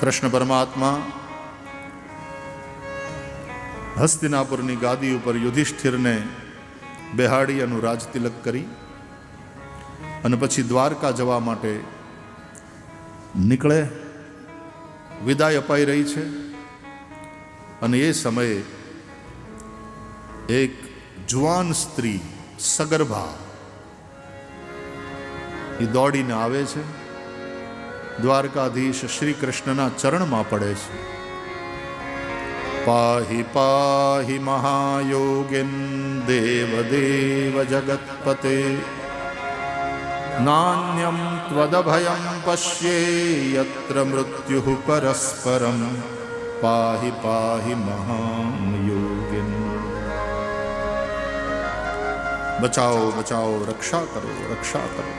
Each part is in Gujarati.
કૃષ્ણ પરમાત્મા હસ્તિનાપુરની ગાદી ઉપર યુધિષ્ઠિરને બેહાડી એનું રાજતિલક કરી અને પછી દ્વારકા જવા માટે નીકળે. વિદાય અપાઈ રહી છે અને એ સમયે એક જુવાન સ્ત્રી સગર્ભા એ દોડીને આવે છે. દ્વારકાધીશ શ્રી કૃષ્ણના ચરણમાં પડે છે. પાહિ પાહિ મહાયોગિન દેવદેવ જગત્પતે નાન્યમ ત્વદભયમ પશ્યે યત્ર મૃત્યુ પરસ્પરમ પાહિ પાહિ મહાયોગિન. બચાવો બચાવો, રક્ષા કરો રક્ષા કરો.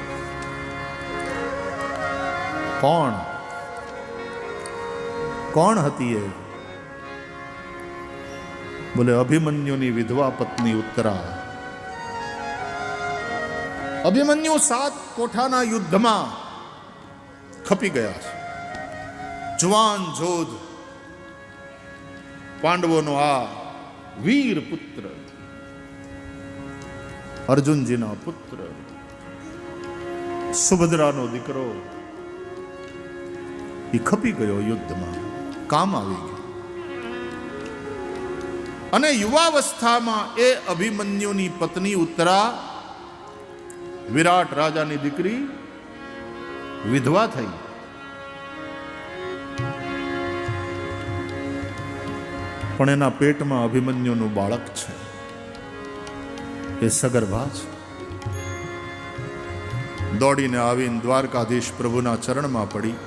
કોણ કોણ હતી એ? બોલે અભિમન્યુની વિધવા પત્ની ઉત્તરા. અભિમન્યુ 7 કોઠાના યુદ્ધમાં ખપી ગયા છે. જુવાન જોધ પાંડવોનો આ વીર પુત્ર, અર્જુનજીના પુત્ર, સુભદ્રાનો દીકરો, એ ખપી ગયો યુદ્ધમાં, કામ આવી ગયો. અને યુવાવસ્થામાં એ અભિમન્યુની પત્ની ઉત્તરા, વિરાટ રાજાની દીકરી, વિધવા થઈ. પણ એના પેટમાં અભિમન્યુનું બાળક છે, એ સગર્ભા છે. દોડીને આવીને દ્વારકાધીશ પ્રભુના ચરણમાં પડી,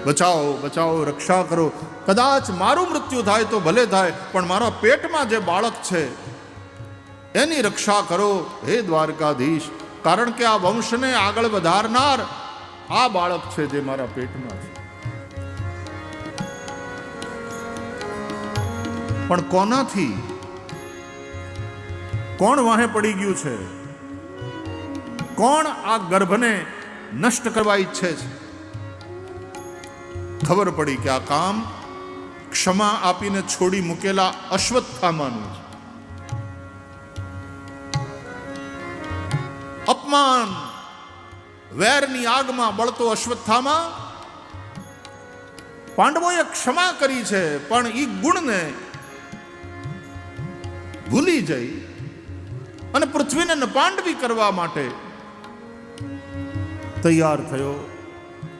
બચાવો બચાવો, રક્ષા કરો. કદાચ મારું મૃત્યુ થાય તો ભલે થાય, પણ મારા પેટમાં જે બાળક છે એની રક્ષા કરો હે દ્વારકાધીશ. કારણ કે આ વંશને આગળ વધારનાર આ બાળક છે જે મારા પેટમાં છે. પણ કોનાથી, કોણ વાહે પડી ગયું છે? કોણ આ ગર્ભને નષ્ટ કરવા ઈચ્છે છે? ખબર પડી કે આ કામ ક્ષમા આપીને છોડી મૂકેલા અશ્વત્થામાનું છે. અપમાન વેરની આગમાં બળતો અશ્વત્થામા પાંડવોએ ક્ષમા કરી છે, પણ એ ગુણને ભૂલી જઈ અને પૃથ્વીને નપાંડવી કરવા માટે તૈયાર થયો.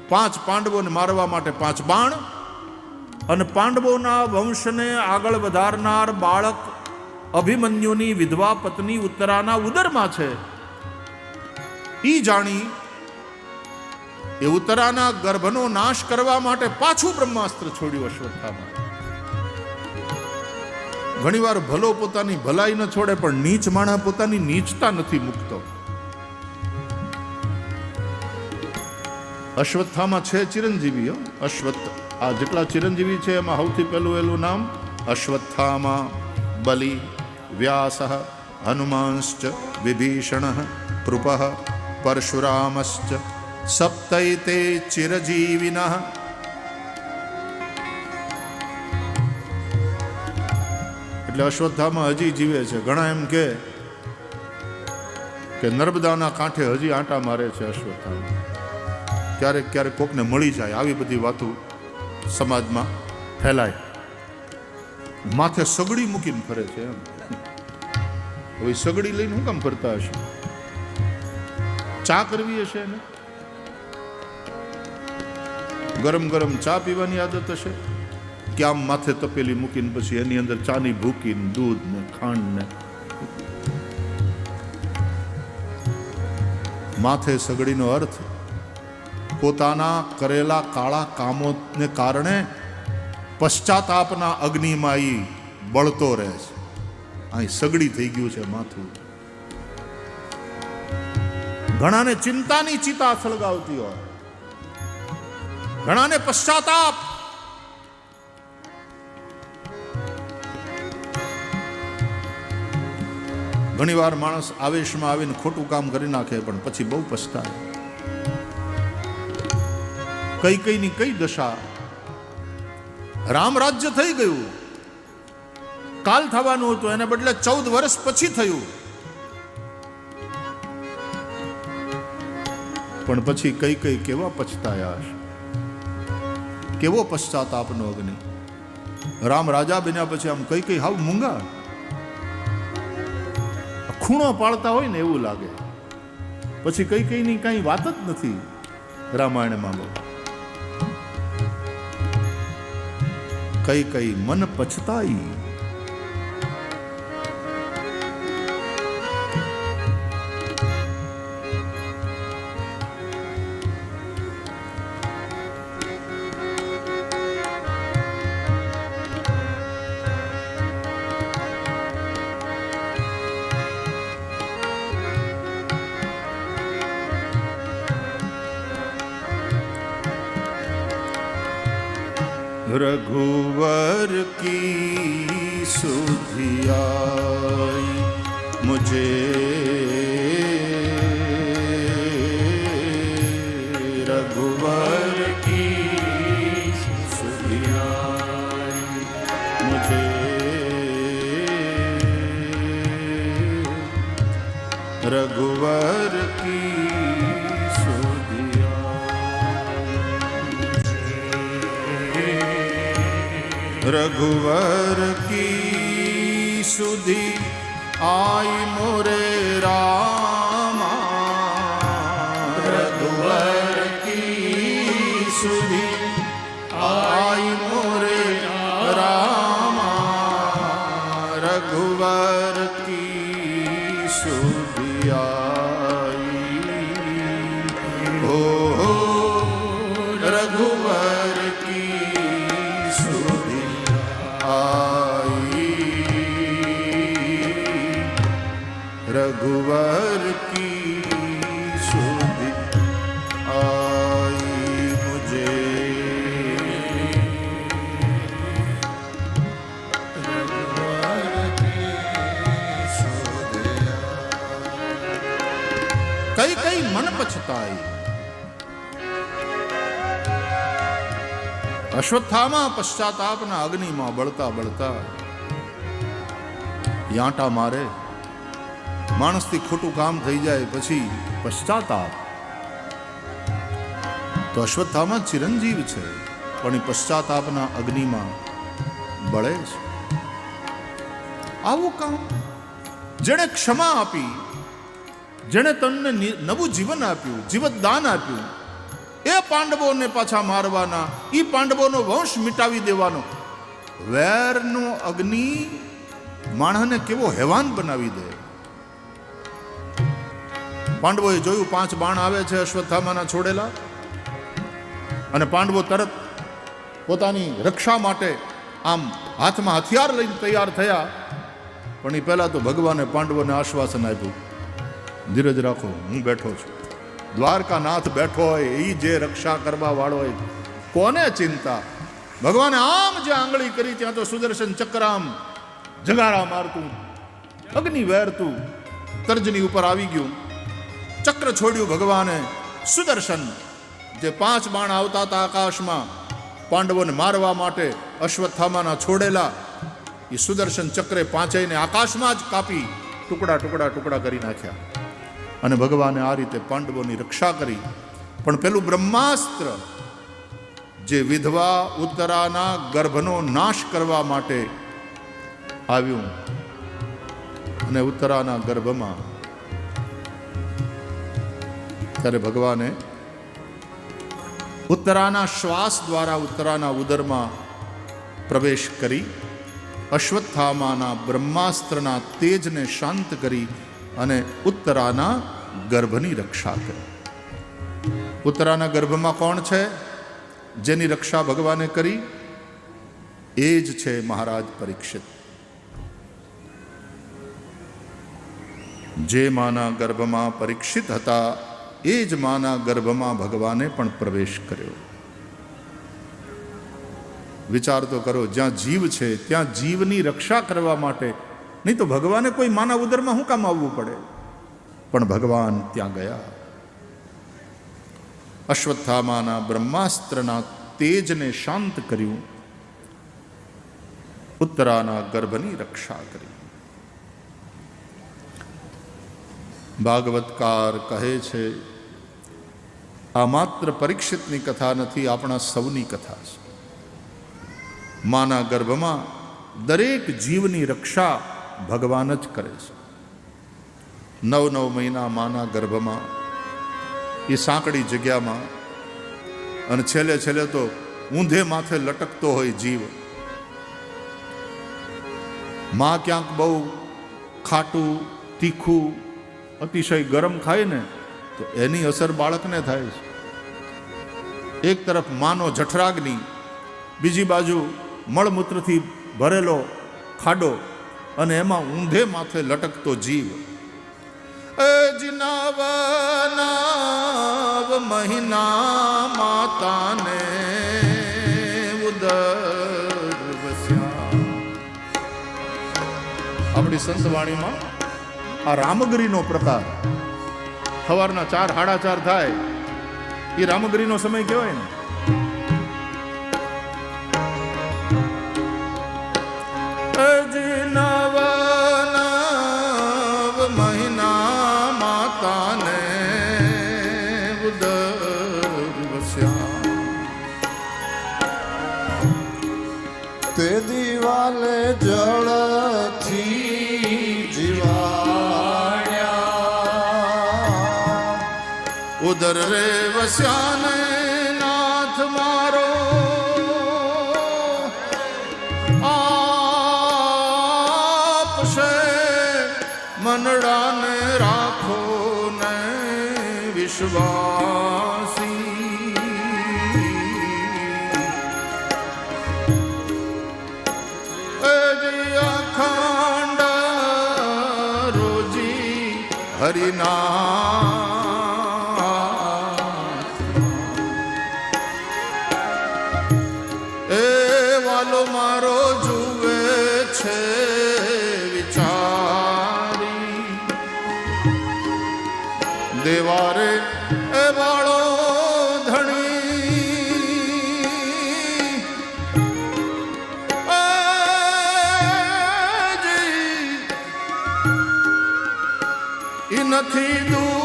5 પાંડવોને મારવા માટે 5 બાણ, અને પાંડવોના વંશને આગળ વધારનાર બાળક અભિમન્યુની વિધવા પત્ની ઉત્તરાના ઉદરમાં છે. ઈ જાણી એ ઉત્તરાના ગર્ભનો નાશ કરવા માટે પાછું બ્રહ્માસ્ત્ર છોડ્યું અશ્વત્થામા. ઘણીવાર ભલો પોતાની ભલાઈ ન છોડે, પણ નીચ માણસ પોતાની નીચતા નથી મૂકતો. અશ્વત્થામા છે ચિરંજીવી. આ જેટલા ચિરંજીવી છે એમાં સૌથી પહેલું એનું નામ અશ્વત્થામા, બલિ, વ્યાસ, હનુમાંશ્ચ, વિભીષણ, કૃપ, પરશુરામશ્ચ સપ્તૈતે ચિરજીવિનઃ. એટલે અશ્વત્થામા હજી જીવે છે. ઘણા એમ કે નર્મદાના કાંઠે હજી આંટા મારે છે અશ્વત્થામા. ક્યારેક ક્યારેક કોકને મળી જાય, આવી બધી વાતો સમાજમાં ફેલાય. માથે સગડી મૂકીને ફરે છે એમ. હવે સગડી લઈને શું કામ ફરતા હશે? ચા કરવી હશે ને, ગરમ ગરમ ચા પીવાની આદત હશે કે આમ માથે તપેલી મૂકીને પછી એની અંદર ચાની ભૂકીને દૂધ ને ખાંડ ને. માથે સગડીનો અર્થ પોતાના કરેલા કાળા કામોને કારણે પશ્ચાતાપના અગ્નિમાં ઈ બળતો રહે છે. અહીં સગડી થઈ ગયું છે માથું. ઘણાને ચિંતાની ચિતા સળગાવતી હોય, ઘણાને પશ્ચાતાપ. ઘણીવાર માણસ આવેશમાં આવીને ખોટું કામ કરી નાખે, પણ પછી બહુ પછતાય. કઈ કઈની કઈ દશા રામ રાજ્ય થઈ ગયું, કાલ થવાનું હતું એને બદલે 14 વર્ષ પછી થયું. પણ પછી કઈ કઈ કેવા પછતાયા હશે, કેવો પશ્ચાતાપનો અગ્નિ. રામ રાજા બન્યા પછી આમ કઈ કઈ હાવ મૂંગા, ખૂણો પાડતા હોય ને એવું લાગે. પછી કઈ કઈ ની કઈ વાત જ નથી રામાયણમાં. કઈ કઈ મન પછતાઈ. रघुवर की सुधियाई मुझे रघुवर की सुधियाई मुझे रघुवर की रघुवर की सुधि आई मोरे रामा रघुवर की सुधि आई मोरे रामा रघुवर की सुधि आई हो रघुवर रघुवर की सुधि आई मुझे रघुवर की सुधि कई कई मन पछताई. અશ્વત્થામા પશ્ચાતાપના અગ્નિમાં બળતા બળતા યાંટા મારે. માણસથી ખોટું કામ થઈ જાય પછી પશ્ચાતાપ. તો અશ્વત્થામા ચિરંજીવ છે પણ એ પશ્ચાતાપના અગ્નિમાં બળે છે. આવું કામ જેણે ક્ષમા આપી, જેણે તને નવું જીવન આપ્યું, જીવતદાન આપ્યું, એ પાંડવોને પાછા મારવાના, એ પાંડવોનો વંશ મિટાવી દેવાનો. વેરનો અગ્નિ માણસને કેવો હેવાન બનાવી દે. પાંડવોએ જોયું 5 બાણ આવે છે અશ્વત્થામાના છોડેલા, અને પાંડવો તરત પોતાની રક્ષા માટે આમ હાથમાં હથિયાર લઈને તૈયાર થયા. પણ એ પહેલા તો ભગવાને પાંડવોને આશ્વાસન આપ્યું, ધીરજ રાખો, હું બેઠો છું. દ્વારકાનાથ બેઠો હોય, એ જે રક્ષા કરવા વાળો હોય, કોને ચિંતા. ભગવાને આમ જે આંગળી કરી ત્યાં તો સુદર્શન ચક્ર આમ જગારા મારતું, અગ્નિ વેરતું તર્જની ઉપર આવી ગયું. ચક્ર છોડ્યું ભગવાને. સુદર્શન જે 5 બાણ આવતા હતા આકાશમાં પાંડવોને મારવા માટે અશ્વત્થામાના છોડેલા, એ સુદર્શન ચક્રે 5ને આકાશમાં જ કાપી ટુકડા ટુકડા ટુકડા કરી નાખ્યા. અને ભગવાને આ રીતે પાંડવોની રક્ષા કરી. પણ પેલું બ્રહ્માસ્ત્ર જે વિધવા ઉત્તરાના ગર્ભનો નાશ કરવા માટે આવ્યું, અને ઉત્તરાના ગર્ભમાં ત્યારે ભગવાને ઉત્તરાના શ્વાસ દ્વારા ઉત્તરાના ઉદરમાં પ્રવેશ કરી અશ્વત્થામાના બ્રહ્માસ્ત્રના તેજને શાંત કરી અને ઉત્તરાના ગર્ભની રક્ષા કરી. ઉત્તરાના ગર્ભમાં કોણ છે જેની રક્ષા ભગવાને કરી? એ જ છે મહારાજ પરીક્ષિત. જે માના ગર્ભમાં પરીક્ષિત હતા એ જ માના ગર્ભમાં ભગવાને પણ પ્રવેશ કર્યો. વિચાર તો કરો, જ્યાં જીવ છે ત્યાં જીવની રક્ષા કરવા માટે, નહીં તો ભગવાને કોઈ માના ઉદરમાં શું કામ આવવું પડે? પણ ભગવાન ત્યાં ગયા. અશ્વત્થામાના બ્રહ્માસ્ત્રના તેજને શાંત કર્યું ઉત્તરાના ગર્ભની રક્ષા કરી. ભાગવતકાર કહે છે આ માત્ર પરીક્ષિતની કથા નથી, આપણા સૌની કથા છે. માના ગર્ભમાં દરેક જીવની રક્ષા ભગવાન જ કરે છે. 9 મહિના માના ગર્ભમાં એ સાંકડી જગ્યામાં, અને છેલ્લે છેલ્લે તો ઊંધે માથે લટકતો હોય જીવ. માં ક્યાંક બહુ ખાટું તીખું અતિશય ગરમ ખાય ને તો એની અસર બાળકને થાય છે. એક તરફ માનો જઠરાગ્નિ, બીજી બાજુ મળમૂત્રથી ભરેલો ખાડો, અને એમાં ઊંધે માથે લટકતો જીવ. નવ મહિના માતાને ઉદર વસ્યા. આપણી સંતવાણીમાં આ રામગીરીનો પ્રકાર, સવારના 4, 4:30 થાય એ રામગીરીનો સમય કહેવાય ને. નવ મહિના માતાને ઉદર વસ્યા. તે દિવાલે જળથી જીવાડ્યા, ઉદર રે વસ્યાને નાથ મારો આપશે. મનડાને રાખો ને વિશ્વાસી, અખંડ રોજી હરિના. એ વાલો મારો જુએ છે વિચારી, દેવારે એ વાળો ધણી. ઈ નથી દુબળો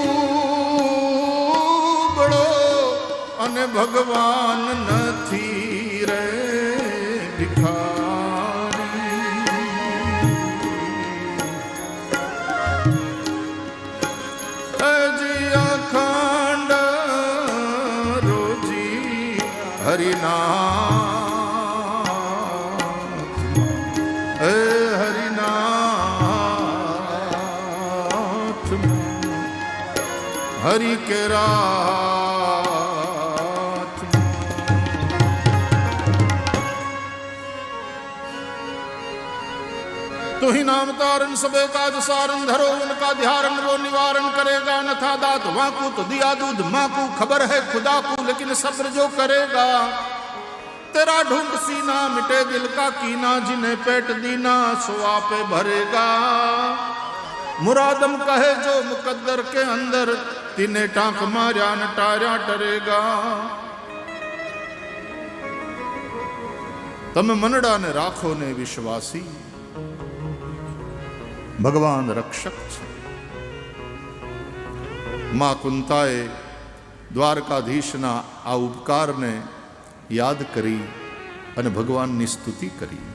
અને ભગવાન નથી રે ભિખારી. હજી અખંડ રોજી હરિના. હરિ કે રાત. तो ही नाम तारन सबे काज सारन धरो उनका ध्यान वो निवारण करेगा. न था दात वाकू तो दिया दूध माकू, खबर है खुदा को लेकिन सब्र जो करेगा. तेरा ढूंढ सीना मिटे दिल का कीना, जिन्हें पेट दीना सो आपे भरेगा. मुरादम कहे जो मुकद्दर के अंदर, तिने टांक मार्या न टार्या टरेगा. તમે મનડાને રાખો ને વિશ્વાસી, ભગવાન રક્ષક છે. માં કુંતાએ દ્વારકાધીશના આ ઉપકારને યાદ કરી અને ભગવાનની સ્તુતિ કરી.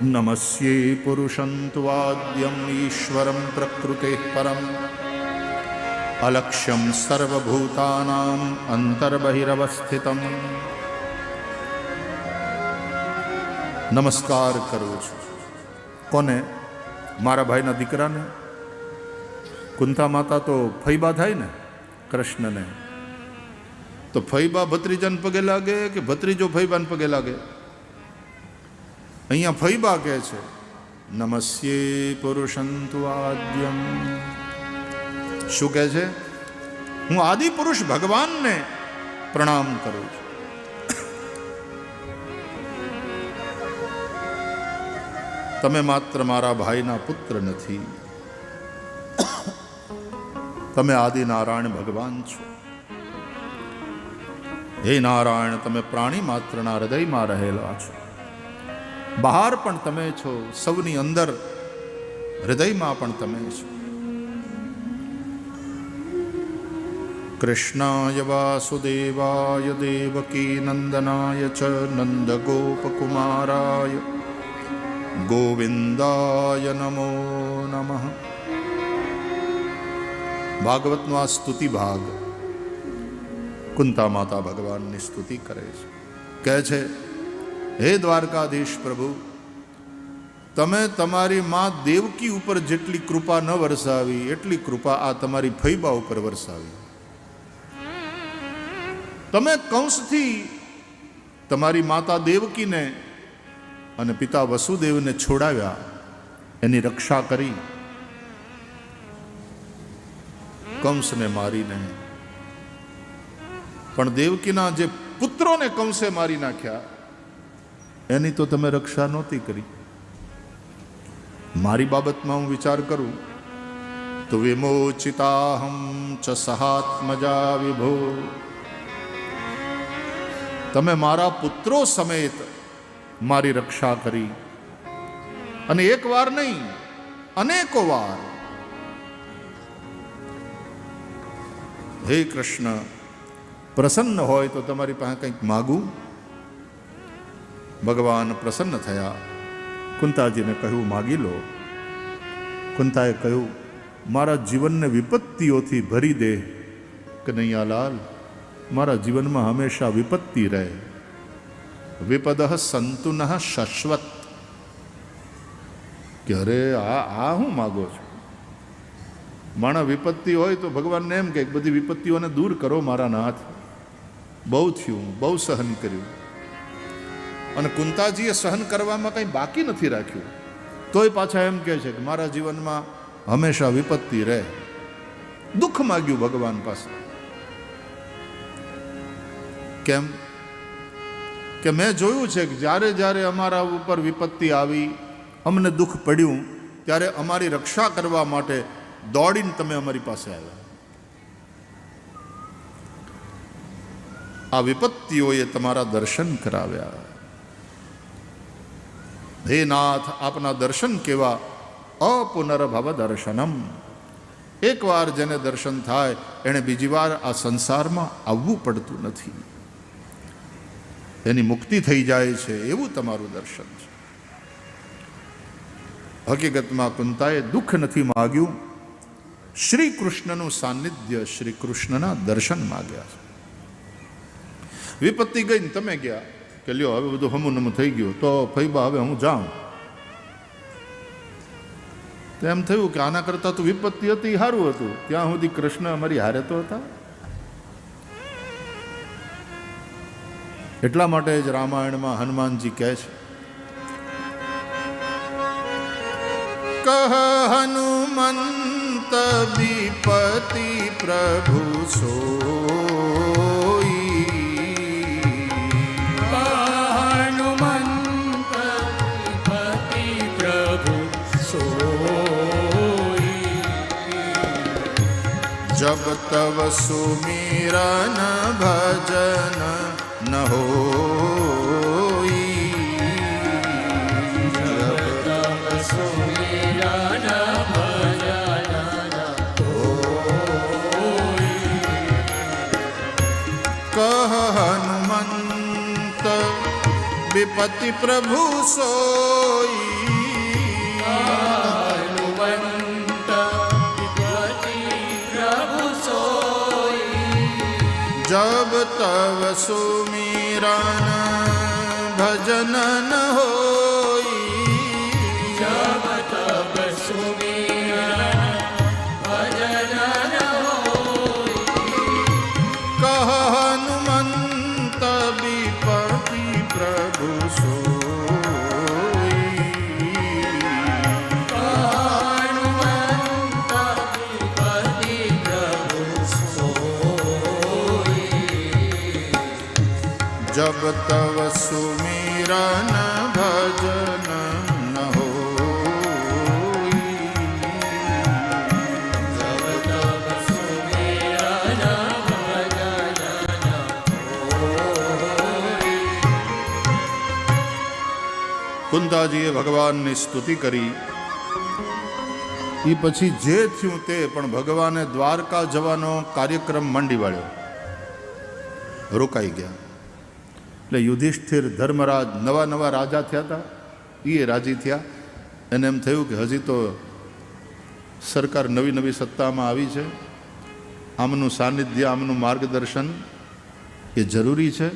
નમસ્યે પુરુષંત્વાદ્યમ ઈશ્વરમ પ્રકૃતે પરમ, અલક્ષ્યમ સર્વભૂતાનામ અંતર્બહિરવસ્થિતમ. નમસ્કાર કરું છું. કોને? મારા ભાઈના દીકરાને. કુંતા માતા તો ફૈબા થાય ને કૃષ્ણને, તો ફૈબા ભત્રીજાને પગે લાગે કે ભત્રીજો ફૈબાને પગે લાગે? અહીંયા ફૈબા કહે છે નમસ્યે પુરુષંતુ આદ્યમ. શું કહે છે? હું આદિ પુરુષ ભગવાનને પ્રણામ કરું છું. તમે માત્ર મારા ભાઈના પુત્ર નથી, તમે આદિ નારાયણ ભગવાન છો. હે નારાયણ, તમે પ્રાણી માત્રના હૃદયમાં રહેલા છો. બહાર પણ તમે છો, સૌની અંદર હૃદયમાં પણ તમે છો. કૃષ્ણાય વાસુદેવાય દેવકી નંદનાય ચ નંદગોપકુમારાય ગોવિંદાય નમો નમઃ. ભાગવતનો આ સ્તુતિ ભાગ કુંતા માતા ભગવાનની સ્તુતિ કરે છે. કહે છે, હે દ્વારકાધીશ પ્રભુ, તમે તમારી માં દેવકી ઉપર જેટલી કૃપા ન વરસાવી એટલી કૃપા આ તમારી ફૈબા ઉપર વરસાવી. તમે કંસથી તમારી માતા દેવકીને અને પિતા વસુદેવને છોડાવ્યા, એની રક્ષા કરી, કંસને મારીને. પણ દેવકીના જે પુત્રોને કંસે મારી નાખ્યા એની તો તમે રક્ષા નહોતી કરી. મારી બાબતમાં હું વિચાર કરું તો વિમોચિતાહમ ચ સહાત્મજા વિભો, તમે મારા પુત્રો સમેત મારી રક્ષા કરી, અને એક વાર નહીં અનેકો વાર. હે કૃષ્ણ, પ્રસન્ન હોય તો તમારી પાસે કંઈક માગું. ભગવાન પ્રસન્ન થયા, કુંતાજીને કહ્યું માગી લો. કુંતાએ કહ્યું, મારા જીવનને વિપત્તિઓથી ભરી દે કનૈયાલાલ, મારા જીવનમાં હંમેશા વિપત્તિ રહે. વિપદ સંતુ ન શાશ્વત. કે અરે આ હું માગો છો? માણા વિપત્તિ હોય તો ભગવાનને એમ કે બધી વિપત્તિઓને દૂર કરો મારા નાથ. બહુ થયું, બહુ સહન કર્યું. અને કુંતાજીએ સહન કરવામાં કંઈ બાકી નથી રાખ્યું, તોય પાછા એમ કહે છે કે મારા જીવનમાં હંમેશા વિપત્તિ રહે. દુઃખ માગ્યું ભગવાન પાસે. કેમ? કે મેં જોયું છે કે જ્યારે જ્યારે અમારા ઉપર વિપત્તિ આવી, અમને દુઃખ પડ્યું, ત્યારે અમારી રક્ષા કરવા માટે દોડીને તમે અમારી પાસે આવ્યા. આ વિપત્તિઓએ તમારા દર્શન કરાવ્યા. હે નાથ, આપના દર્શન કેવા અપુનર્ભવ દર્શનમ. એકવાર જેને દર્શન થાય એણે બીજી વાર આ સંસારમાં આવવું પડતું નથી, એની મુક્તિ થઈ જાય છે, એવું તમારું દર્શન છે. હકીકતમાં કુંતાએ દુઃખ નથી માગ્યું, શ્રી કૃષ્ણનું સાનિધ્ય, શ્રી કૃષ્ણના દર્શન માગ્યા છે. વિપત્તિ ગઈ ને તમે ગયા કે લ્યો હવે બધું હમું નમું થઈ ગયું, તો ફૈબા હવે હું જાઉં. એમ થયું કે આના કરતાં તો વિપત્તિ હતી સારું હતું, ત્યાં સુધી કૃષ્ણ અમારી હારે તો હતા. એટલા માટે જ રામાયણમાં હનુમાનજી કહે છે, કહ હનુમંત વિપતિ પ્રભુ સોઈ. હનુમંત વિપતિ પ્રભુ સોઈ. જબ તવ સુમિરન ભજન ન હોઈ. જબ તવ સુમિરન ભજન ન હોઈ. કહ હનુમંત વિપતિ પ્રભુ સોઈ. હનુમંત વિપતિ પ્રભુ સોઈ. જબ તવ સુમિરન ભજન ન હોઈ. જબ તબ સુમિરન ભજન ન હોઈ. કહ હનુમંત વિપતિ પ્રભુ સોઈ. હનુમંત વિપતિ પ્રભુ સોઈ. જબ તવ સુમિરન ભજન ન હોઈ. જબ તબ સુમિરન ભજન ન હોઈ. કુંતાજીએ ભગવાનની સ્તુતિ કરી. એ પછી જે થયું તે, પણ ભગવાને દ્વારકા જવાનો કાર્યક્રમ માંડી વાળ્યો, રોકાઈ ગયા. એટલે યુધિષ્ઠિર ધર્મરાજ નવા રાજા થયા હતા, એ રાજી થયા. એને એમ થયું કે હજી તો સરકાર નવી સત્તામાં આવી છે, આમનું સાનિધ્ય, આમનું માર્ગદર્શન એ જરૂરી છે.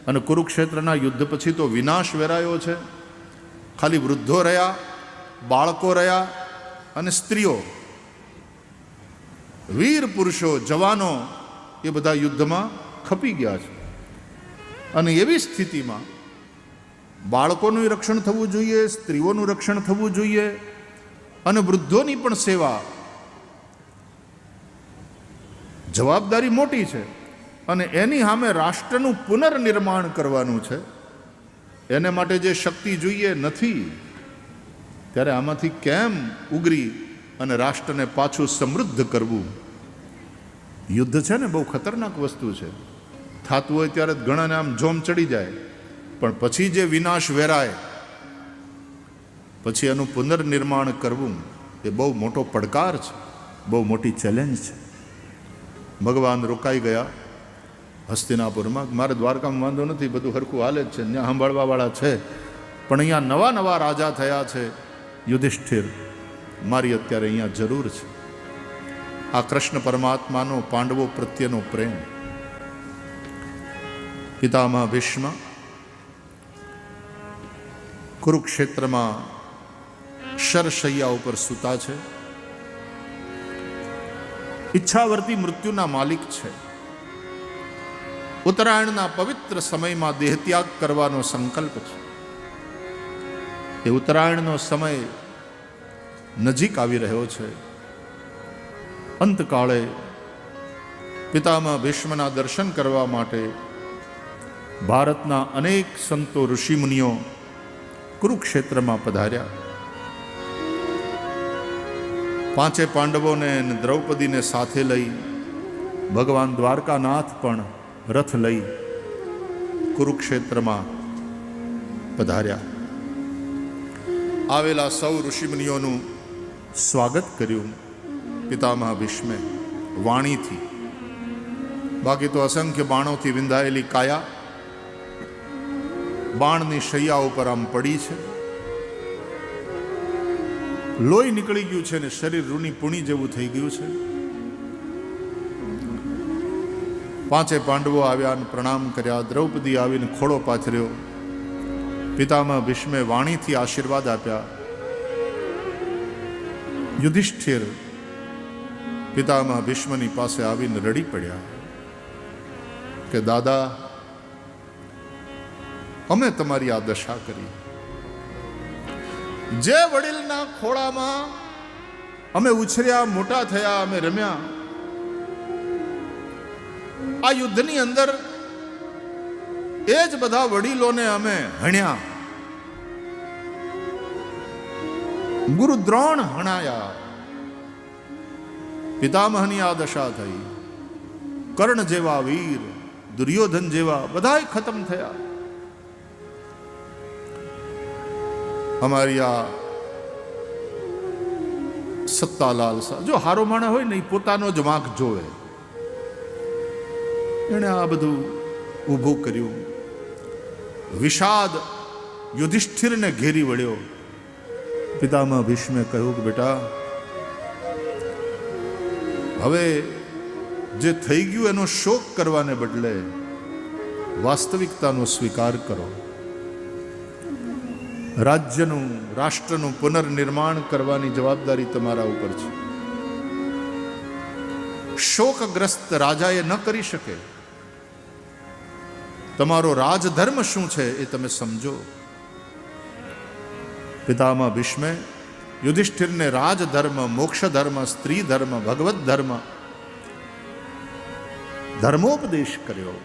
અને કુરુક્ષેત્રના યુદ્ધ પછી તો વિનાશ વેરાયો છે. ખાલી વૃદ્ધો રહ્યા, બાળકો રહ્યા અને સ્ત્રીઓ, વીર પુરુષો, જવાનો એ બધા યુદ્ધમાં ખપી ગયા છે. અને એવી સ્થિતિમાં બાળકોનું રક્ષણ થવું જોઈએ, સ્ત્રીઓનું રક્ષણ થવું જોઈએ, અને વૃદ્ધોની પણ સેવા, જવાબદારી મોટી છે. અને એની સામે રાષ્ટ્રનું પુનર્નિર્માણ કરવાનું છે. એને માટે જે શક્તિ જોઈએ નથી, ત્યારે આમાંથી કેમ ઉગરી અને રાષ્ટ્રને પાછું સમૃદ્ધ કરવું? યુદ્ધ છે ને બહુ ખતરનાક વસ્તુ છે. થતું હોય ત્યારે ઘણાને આમ જોમ ચડી જાય, પણ પછી જે વિનાશ વેરાય, પછી એનું પુનર્નિર્માણ કરવું એ બહુ મોટો પડકાર છે, બહુ મોટી ચેલેન્જ છે. ભગવાન રોકાઈ ગયા હસ્તિનાપુરમાં. મારે દ્વારકામાં વાંધો નથી, બધું હરખું હાલે જ છે, ત્યાં સાંભળવાવાળા છે. પણ અહીંયા નવા રાજા થયા છે. યુધિષ્ઠિર, મારી અત્યારે અહીંયા જરૂર છે. આ કૃષ્ણ પરમાત્માનો પાંડવો પ્રત્યેનો પ્રેમ. પિતામહ ભીષ્મ કુરુક્ષેત્રમાં શરશૈયા ઉપર સૂતા છે. ઈચ્છાવર્તી મૃત્યુના માલિક છે. ઉત્તરાયણના પવિત્ર સમયમાં દેહત્યાગ કરવાનો સંકલ્પ છે. એ ઉત્તરાયણનો સમય નજીક આવી રહ્યો છે. અંતકાળે પિતામહ ભીષ્મના દર્શન કરવા માટે ભારતના અનેક સંતો ઋષિમુનિઓ કુરુક્ષેત્રમાં પધાર્યા. પાંચે પાંડવોને અને દ્રૌપદીને સાથે લઈ ભગવાન દ્વારકાનાથ પણ રથ લઈ કુરુક્ષેત્રમાં પધાર્યા. આવેલા સૌ ઋષિમુનિઓનું સ્વાગત કર્યું પિતામહ ભીષ્મે વાણીથી. બાકી તો અસંખ્ય બાણોથી વિંધાયેલી કાયા બાણની શૈયા ઉપર આમ પડી છે. લોહી નીકળી ગયું છે ને શરીર રૂની પૂણી જેવું થઈ ગયું છે. પાંચે પાંડવો આવ્યા અને પ્રણામ કર્યા. દ્રૌપદી આવીને ખોળો પાથર્યો. પિતામહ ભીષ્મે વાણીથી આશીર્વાદ આપ્યા. યુધિષ્ઠિર પિતામહ ભીષ્મની પાસે આવીને રડી પડ્યા કે દાદા, અમે તમારી આ દશા કરી. જે વડીલના ખોળામાં અમે ઉછર્યા, મોટા થયા, અમે રમ્યા, આ યુદ્ધની અંદર એ જ બધા વડીલોને અમે હણ્યા. ગુરુ દ્રોણ હણાયા. પિતામહની આ દશા થઈ. કર્ણ જેવા વીર, દુર્યોધન જેવા બધાય ખતમ થયા. અમારી આ સત્તા લાલસા, જો હારો માણસ હોય ને એ પોતાનો જ વાંક જોવે. એણે આ બધું ઊભું કર્યું. વિષાદ યુધિષ્ઠિરને ઘેરી વળ્યો. પિતામહ ભીષ્મે કહ્યું કે બેટા, હવે જે થઈ ગયું એનો શોક કરવાને બદલે વાસ્તવિકતાનો સ્વીકાર કરો. રાજ્યનું, રાષ્ટ્રનું પુનર્નિર્માણ કરવાની જવાબદારી તમારા ઉપર છે. શોકગ્રસ્ત રાજાએ ન કરી શકે. તમારો રાજધર્મ શું છે એ તમે સમજો. પિતામહ ભીષ્મે યુધિષ્ઠિરને રાજધર્મ, મોક્ષધર્મ, સ્ત્રી ધર્મ, ભગવત ધર્મ, ધર્મોપદેશ કર્યો.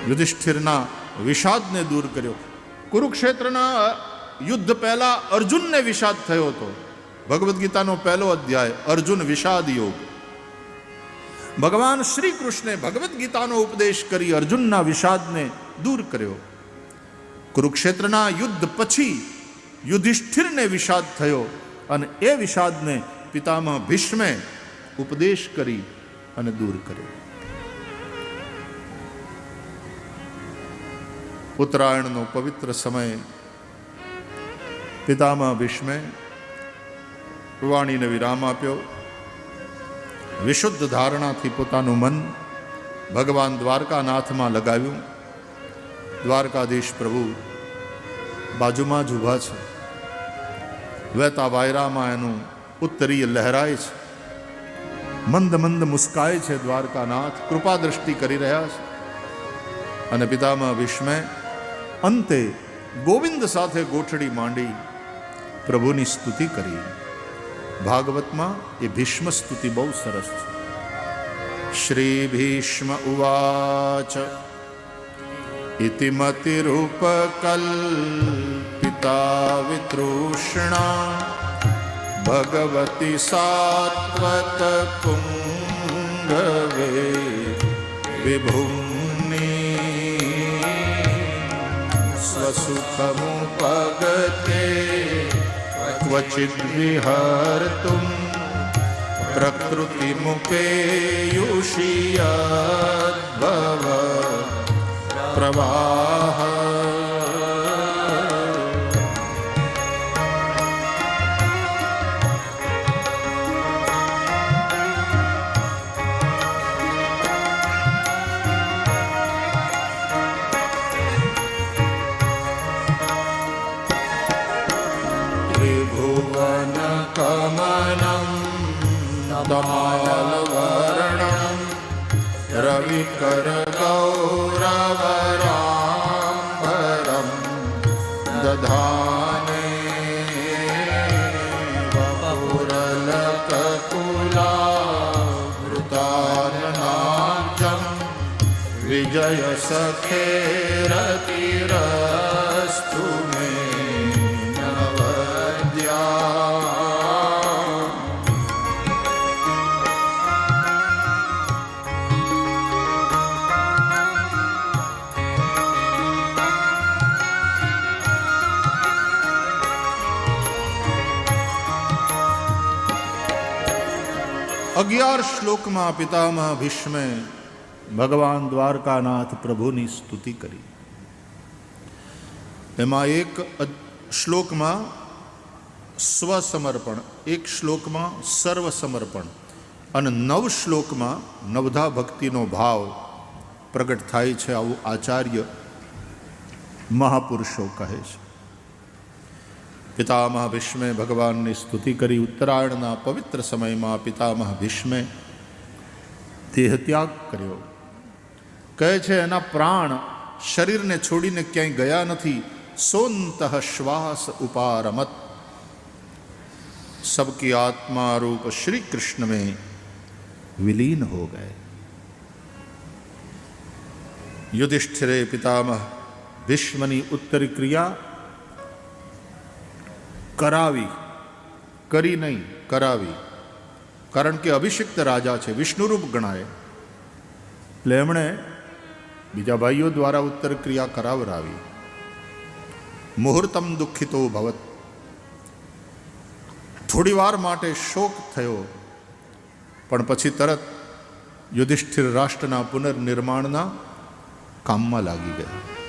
યુધિષ્ઠિરના વિષાદને દૂર કર્યો. કુરુક્ષેત્રના યુદ્ધ પહેલા અર્જુનને વિષાદ થયો હતો. ભગવદ્ ગીતાનો પહેલો અધ્યાય અર્જુન વિષાદ યોગ. ભગવાન શ્રી કૃષ્ણે ભગવદ્ ગીતાનો ઉપદેશ કરી અર્જુનના વિષાદને દૂર કર્યો. કુરુક્ષેત્રના યુદ્ધ પછી યુધિષ્ઠિરને વિષાદ થયો અને એ વિષાદને પિતામહ ભીષ્મે ઉપદેશ કરી અને દૂર કર્યો. ઉત્તરાયણનો પવિત્ર સમય પિતામહ ભીષ્મે વાણીને વિરામ આપ્યો. વિશુદ્ધ ધારણાથી પોતાનું મન ભગવાન દ્વારકાનાથમાં લગાવ્યું. દ્વારકાધીશ પ્રભુ બાજુમાં જ ઊભા છે. વહેતા વાયરામાં એનું ઉત્તરીય લહેરાય છે. મંદ મંદ મુસ્કાય છે દ્વારકાનાથ, કૃપા દ્રષ્ટિ કરી રહ્યા છે. અને પિતામહ ભીષ્મે અંતે ગોવિંદ સાથે ગોઠડી માંડી પ્રભુની સ્તુતિ કરી. ભાગવતમાં એ ભીષ્મ સ્તુતિ બહુ સરસ છે. શ્રી ભીષ્મ ઉવાચ ઇતિમતિરૂપકલ્પિતા વિતૃષ્ણા ભગવતી સાત્વત પુંગવે વિભુમ્ની સ્વસુખમુપગતે ક્વચિદ વિહર્તુમ પ્રકૃતિમુપેયુષિયદ્ભવ પ્રવાહ. ત્રિભુવન કમનમ તમાલવર્ણમ રવિકર ગૌરવરાંબરમ દધાને વપુરલકકુલાવૃતાનનાજ્યમ વિજય સખેરતિરસ્તુ મે નવદ્યા. અગિયાર શ્લોકમાં પિતામહ ભીષ્મે ભગવાન દ્વારકાનાથ પ્રભુની સ્તુતિ કરી. એમાં એક શ્લોકમાં સ્વસમર્પણ, એક શ્લોકમાં સર્વસમર્પણ અને 9 શ્લોકમાં નવધા ભક્તિનો ભાવ પ્રગટ થાય છે. આવું આચાર્ય મહાપુરુષો કહે છે. પિતામહ ભીષ્મે ભગવાનની સ્તુતિ કરી. ઉત્તરાયણના પવિત્ર સમયમાં પિતામહ ભીષ્મે દેહત્યાગ કર્યો. કહે છે એના પ્રાણ શરીરને છોડીને ક્યાંય ગયા નથી. સોંતઃ શ્વાસ ઉપારમત सबकी आत्मा रूप श्री कृष्ण में विलीन हो गए. युधिष्ठिरे पितामह भीष्मनी उत्तरी क्रिया કરાવી, કરી નહીં, કરાવી. કારણ કે અભિષિક્ત રાજા છે, વિષ્ણુરૂપ ગણાય. એટલે એમણે બીજા ભાઈઓ દ્વારા ઉત્તર ક્રિયા કરાવરાવી. મુહૂર્તમ દુઃખિતો ભવત. થોડી વાર માટે શોક થયો, પણ પછી તરત યુધિષ્ઠિર રાષ્ટ્રના પુનર્નિર્માણના કામમાં લાગી ગયા.